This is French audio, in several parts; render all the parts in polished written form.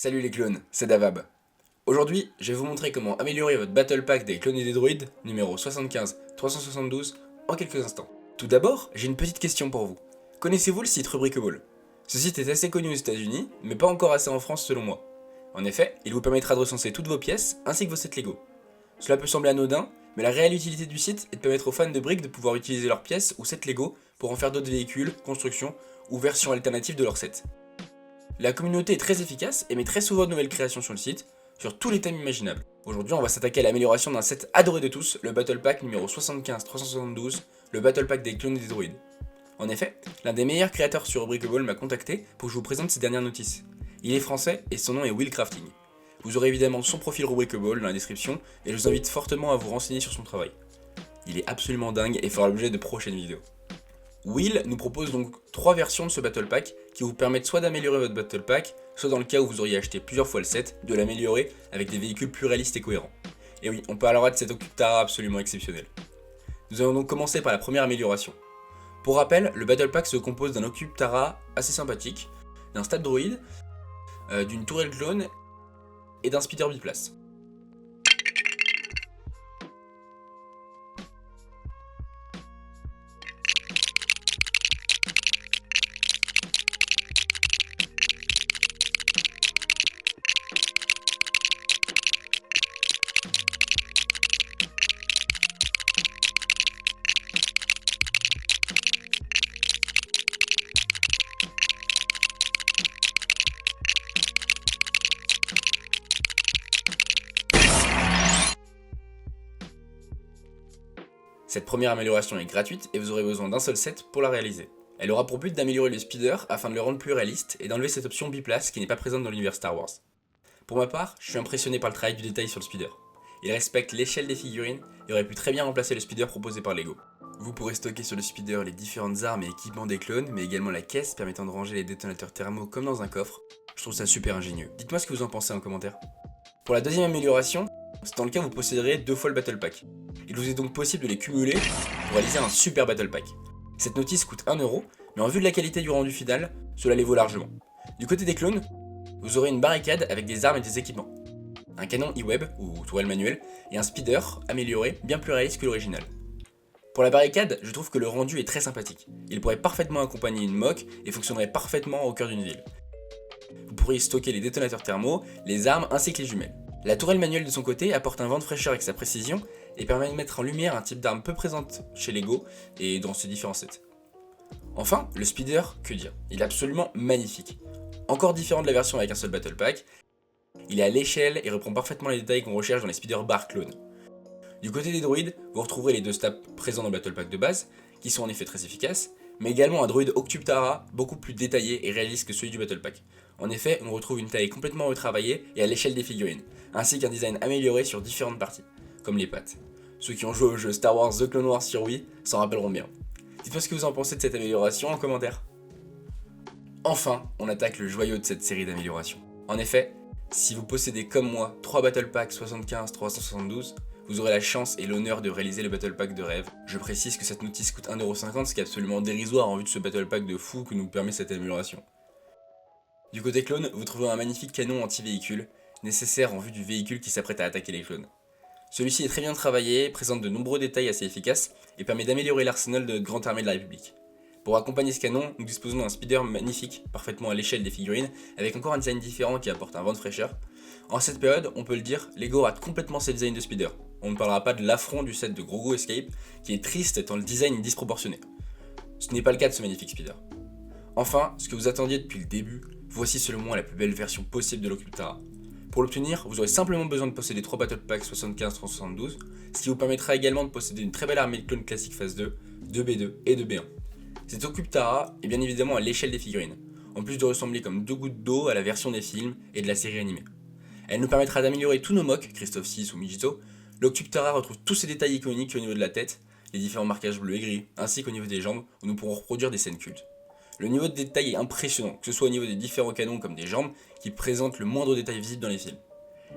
Salut les clones, c'est Davab. Aujourd'hui, je vais vous montrer comment améliorer votre Battle Pack des clones et des droïdes, numéro 75-372, en quelques instants. Tout d'abord, j'ai une petite question pour vous. Connaissez-vous le site Rubricable? Ce site est assez connu aux États-Unis, mais pas encore assez en France selon moi. En effet, il vous permettra de recenser toutes vos pièces, ainsi que vos sets Lego. Cela peut sembler anodin, mais la réelle utilité du site est de permettre aux fans de briques de pouvoir utiliser leurs pièces ou sets Lego pour en faire d'autres véhicules, constructions ou versions alternatives de leur set. La communauté est très efficace et met très souvent de nouvelles créations sur le site, sur tous les thèmes imaginables. Aujourd'hui, on va s'attaquer à l'amélioration d'un set adoré de tous, le Battle Pack numéro 75-372, le Battle Pack des clones et des droïdes. En effet, l'un des meilleurs créateurs sur Unbreakable m'a contacté pour que je vous présente ses dernières notices. Il est français et son nom est Will Crafting. Vous aurez évidemment son profil Unbreakable dans la description et je vous invite fortement à vous renseigner sur son travail. Il est absolument dingue et fera l'objet de prochaines vidéos. Will nous propose donc 3 versions de ce Battle Pack qui vous permettent soit d'améliorer votre Battle Pack, soit dans le cas où vous auriez acheté plusieurs fois le set, de l'améliorer avec des véhicules plus réalistes et cohérents. Et oui, on parlera de cet Octara absolument exceptionnel. Nous allons donc commencer par la première amélioration. Pour rappel, le Battle Pack se compose d'un Octara assez sympathique, d'un Stat Droid, d'une tourelle clone et d'un speeder biplace. Cette première amélioration est gratuite et vous aurez besoin d'un seul set pour la réaliser. Elle aura pour but d'améliorer le speeder afin de le rendre plus réaliste et d'enlever cette option biplace qui n'est pas présente dans l'univers Star Wars. Pour ma part, je suis impressionné par le travail du détail sur le speeder. Il respecte l'échelle des figurines et aurait pu très bien remplacer le speeder proposé par Lego. Vous pourrez stocker sur le speeder les différentes armes et équipements des clones, mais également la caisse permettant de ranger les détonateurs thermaux comme dans un coffre. Je trouve ça super ingénieux. Dites-moi ce que vous en pensez en commentaire. Pour la deuxième amélioration, c'est dans le cas où vous posséderez 2 fois le Battle Pack. Il vous est donc possible de les cumuler pour réaliser un super Battle Pack. Cette notice coûte 1€, mais en vue de la qualité du rendu final, cela les vaut largement. Du côté des clones, vous aurez une barricade avec des armes et des équipements, un canon E-Web ou tourelle manuelle, et un speeder amélioré bien plus réaliste que l'original. Pour la barricade, je trouve que le rendu est très sympathique. Il pourrait parfaitement accompagner une mock et fonctionnerait parfaitement au cœur d'une ville. Vous pourriez stocker les détonateurs thermaux, les armes ainsi que les jumelles. La tourelle manuelle de son côté apporte un vent de fraîcheur avec sa précision et permet de mettre en lumière un type d'arme peu présente chez Lego et dans ses différents sets. Enfin, le speeder, que dire, il est absolument magnifique. Encore différent de la version avec un seul Battle Pack, il est à l'échelle et reprend parfaitement les détails qu'on recherche dans les speeders bar clone. Du côté des droïdes, vous retrouverez les 2 stats présents dans le Battle Pack de base, qui sont en effet très efficaces, mais également un droïde Octara beaucoup plus détaillé et réaliste que celui du Battle Pack. En effet, on retrouve une taille complètement retravaillée et à l'échelle des figurines, ainsi qu'un design amélioré sur différentes parties, comme les pattes. Ceux qui ont joué au jeu Star Wars The Clone Wars sur Wii s'en rappelleront bien. Dites-moi ce que vous en pensez de cette amélioration en commentaire. Enfin, on attaque le joyau de cette série d'améliorations. En effet, si vous possédez comme moi 3 Battle Pack 75-372, vous aurez la chance et l'honneur de réaliser le Battle Pack de rêve. Je précise que cette notice coûte 1€, ce qui est absolument dérisoire en vue de ce Battle Pack de fou que nous permet cette amélioration. Du côté clone, vous trouverez un magnifique canon anti-véhicule, nécessaire en vue du véhicule qui s'apprête à attaquer les clones. Celui-ci est très bien travaillé, présente de nombreux détails assez efficaces et permet d'améliorer l'arsenal de notre grande armée de la République. Pour accompagner ce canon, nous disposons d'un speeder magnifique, parfaitement à l'échelle des figurines, avec encore un design différent qui apporte un vent de fraîcheur. En cette période, on peut le dire, Lego rate complètement ses designs de speeder. On ne parlera pas de l'affront du set de Grogu Escape, qui est triste tant le design est disproportionné. Ce n'est pas le cas de ce magnifique speeder. Enfin, ce que vous attendiez depuis le début, voici selon moi la plus belle version possible de l'Octara. Pour l'obtenir, vous aurez simplement besoin de posséder 3 Battle Pack 75-372, ce qui vous permettra également de posséder une très belle armée de clones classiques phase 2, de B2 et de B1. Cet Octara est bien évidemment à l'échelle des figurines, en plus de ressembler comme 2 gouttes d'eau à la version des films et de la série animée. Elle nous permettra d'améliorer tous nos mocks, Christophe 6 ou Mijito. L'Octara retrouve tous ses détails iconiques au niveau de la tête, les différents marquages bleus et gris, ainsi qu'au niveau des jambes, où nous pourrons reproduire des scènes cultes. Le niveau de détail est impressionnant, que ce soit au niveau des différents canons comme des jambes, qui présentent le moindre détail visible dans les films.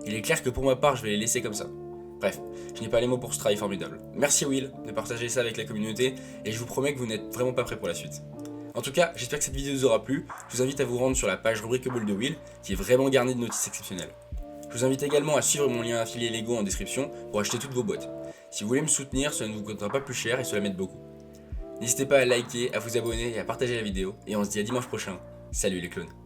Il est clair que pour ma part, je vais les laisser comme ça. Bref, je n'ai pas les mots pour ce travail formidable. Merci Will de partager ça avec la communauté, et je vous promets que vous n'êtes vraiment pas prêts pour la suite. En tout cas, j'espère que cette vidéo vous aura plu. Je vous invite à vous rendre sur la page Rubricable de Will, qui est vraiment garnie de notices exceptionnelles. Je vous invite également à suivre mon lien affilié Lego en description pour acheter toutes vos boîtes. Si vous voulez me soutenir, cela ne vous coûtera pas plus cher et cela m'aide beaucoup. N'hésitez pas à liker, à vous abonner et à partager la vidéo, et on se dit à dimanche prochain. Salut les clones.